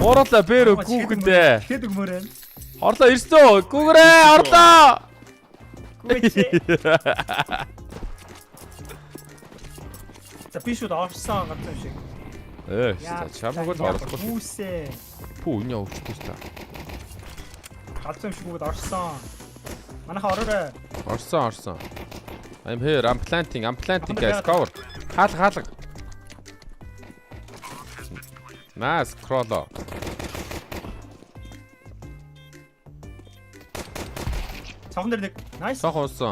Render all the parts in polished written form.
Орлоо бэр гүүхэндээ. Тэгэд өгмөрөө. Орлоо ирсэн. Гүүгрээ орлоо. За би шууд орсон гацсан шиг. Чамаг бол орлоо. Хүүсээ. Пүү энэ өвчтэй та. Гацсан шиг бүгд орсон. Манайха ороорой. Орсон. I'm here. I'm planting guys. Cover. Хаалга. Nice crawler. Цонхон дээр нэг nice. Цонх уусан.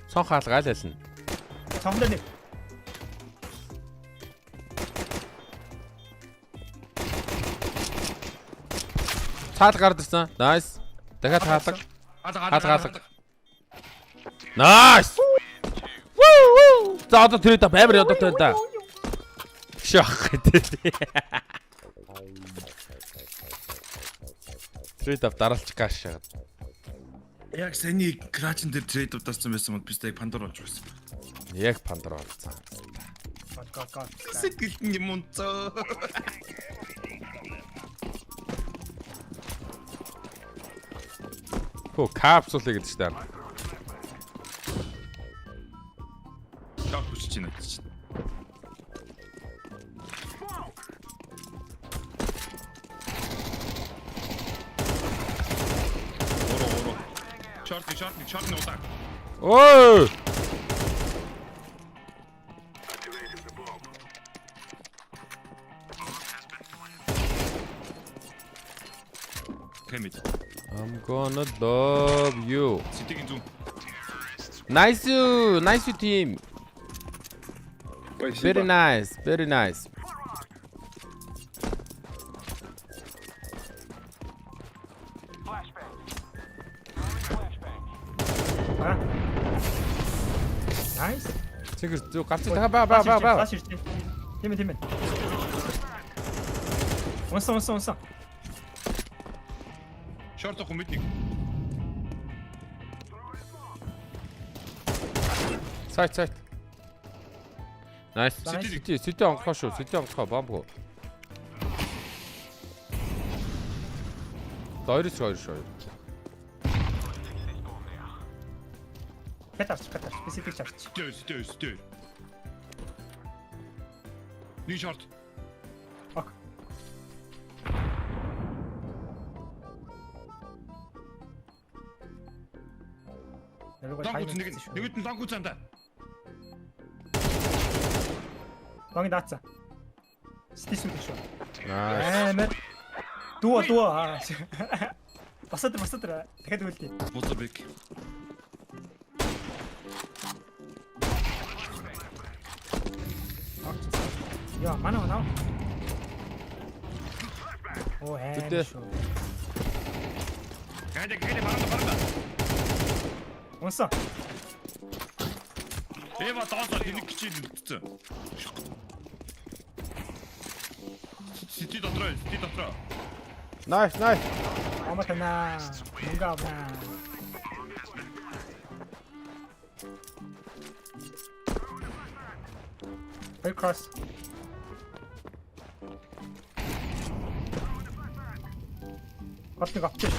Цонх хаалга айлална. Цонхон дээр нэг. Цаал гард ирсэн. Nice. Дахиад хаалга. Хаалга. Nice. Woo! За одоо тэр та баймар одоо тэр та. Шах гэдэг. Трейд дараалч каш шагаад. Яг саний крачн дээр трейд удаарсан байсан бол бистэг пандор болж байсан. Яг пандор болсон. Гоо. Сэтгэлтэн юм унцоо. Хөө капсулыг гэдэг чинь. Тав хүчиж байна. Оро. Чартны удаа. Ой! Хэмэд. I'm gonna love you. Сэтгэн зүүн. Nice you team. Very nice. Nice. Тэгэр зүг гарцаа баа. Тийм. Унсан. Шорт хумитник. Сайт. Nice. Сити онгохоо шүү. Бомбго. Дойрч. Катарч. Специфик чарч. Стэй. Нэг шорт. Ок. Нэгд нь танк үзэнтэй. Багийн даацаа. Стисүн гэж шүү. Nice. Дуу. Басаад. Дахиад үлдээ. Мотобик. Яа, манай. Оо шүү. Гайда баранда. Унсан. Эва таасаа нэг кичил үлдсэн. Сити дотроо. Nice. Аматана. Мангавна. Hey cross. Батныг авчих.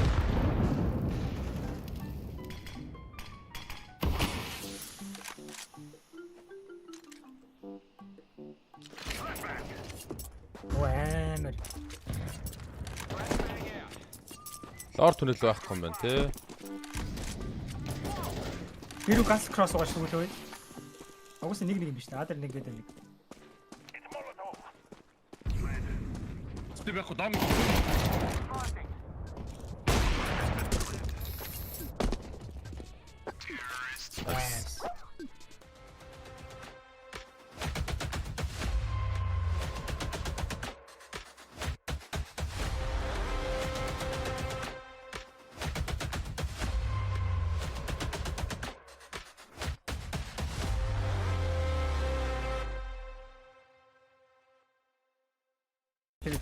Вэнэр. Лор түнэл байхгүй юм байна те. Гэрүү ганц кросс угааш зүгэл үү? Агуус нэг юм биш нэ. Адэр нэг гэдэг нэг. Сти бэхо дам.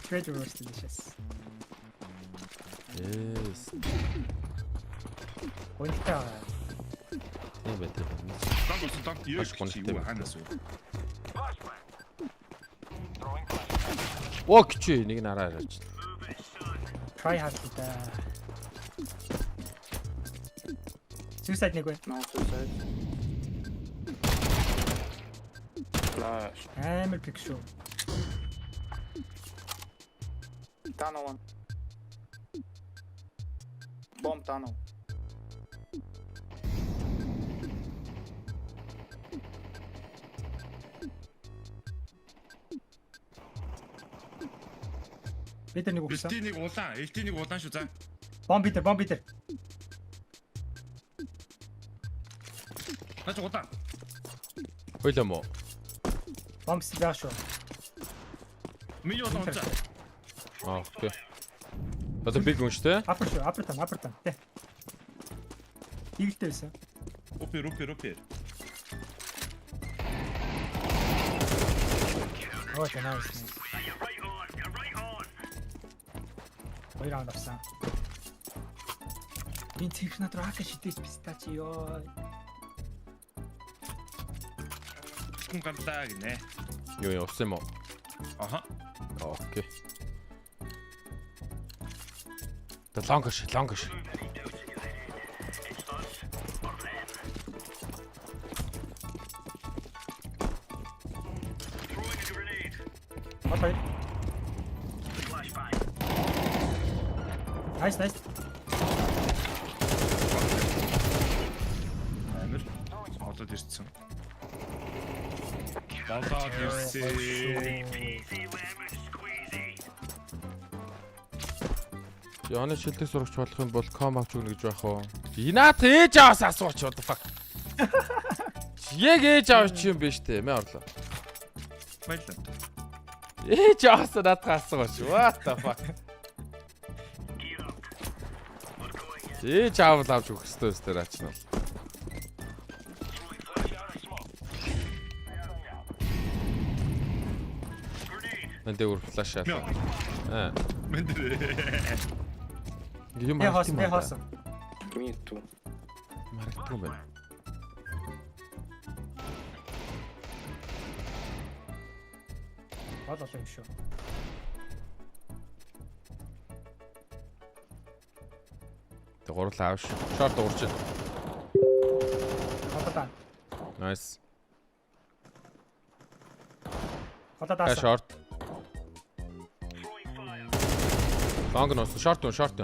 Trade was delicious. Yes. Унтаа. Тийм бай. Танк юу ханаас уу? Ок чи нэг нь араа ирж. Try hard та. Suicide нэг бай. No suicide. Flash. Амар пик шүү. Tunnel one. Bomb tunnel. Бид нар нэг өгсөн. LT нэг улаан шүү за. Бомб бид нар. Наач улаан. Хойлоо мо. Бомб сэлээ шүү. Миний улаан унцаа. Аа окей. Одоо биг юм шүү те. Апер тан. Тэ. Игэлтэй байсан. Упер. Oh, nice. Хоёр раунд авсан. Би технат раака шидэж пистачи ёо. Хүн гарлаа гинэ. Юу явсан юм уу? Аха. Окей. Лонгош. Окей. Nice. Амир. Одод ирсэн. Болоод ирсэн. Яны шилдэг сурагч болох юм бол ком авч өгнө гэж байх уу? Инат ээж аваас асууч what the fuck. Яг ээж авч юм биш үү? Мэ орлоо. Баярлалаа. Ээж аваас надад асууч. What the fuck. Ээж аавал авч өгөх ёстой өстэй раач нь бол. Энд дэвэр флаш аа. Юм Би хоосон. Me too. Марагддаг юм байна. Болоо юм шүү. Тэг гурлаа аавш. Шорт уурч. Хотод. Nice. Хотод Та даасан. шорт. Лонгнос шорт. Шорт.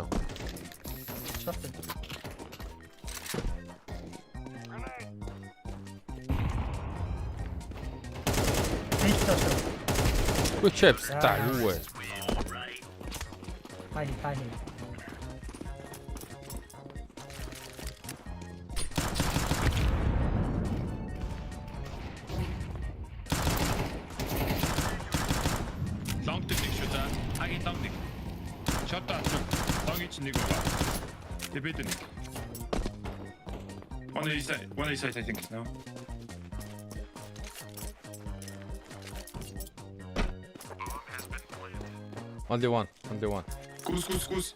Чепс та юу вэ? Хай. Long дэг шүү за. Хагийн long дэг. Shot таач. Long-ий чинь нэг байгаа. Тэбэд нэг. One is I think now. Only one. Goose.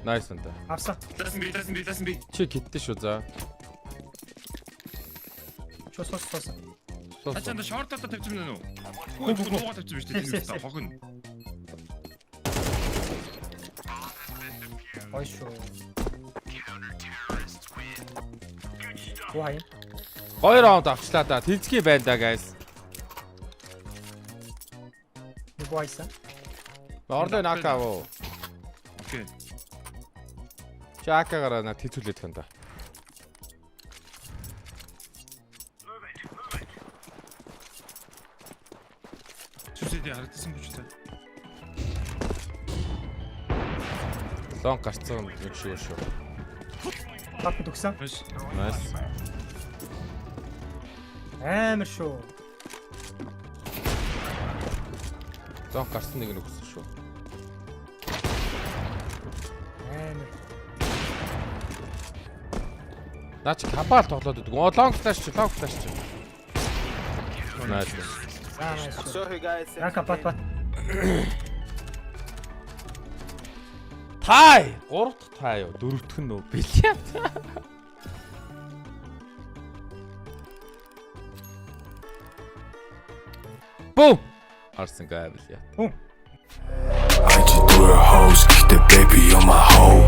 Nice энэ. Авсан. Doesn't be. Чи гитдэ шүү за. Сос. Ачаанда short-ата тавьчих юм уу? Гоо тавьчих биш тийм үү? Хогно. Ой шүү. Вай. 2 раунд авчлаа да. Тэнцгий байна да guys. Нэг вайса. Орлоо накаав. Окей. Чакагараа на тэцүүлээд тань да. Сүсэдий харагдсан гэж та. Лонг гарцсан нэг шүү. Хапд өгсөн. Nice. Амар шүү. Лонг гарсан нэг өгсөн шүү. Амар. Наач хабаал тоглоод идэг. Лонг флаш. Nice. Nice. Sorry guys. Яка бат. Тай! 3 дахь тай юу? 4 дахь нь нөө бильярд. Бум! Арсан гайвал яа. Хөө. I just do her hoes, kick the baby on my hoe.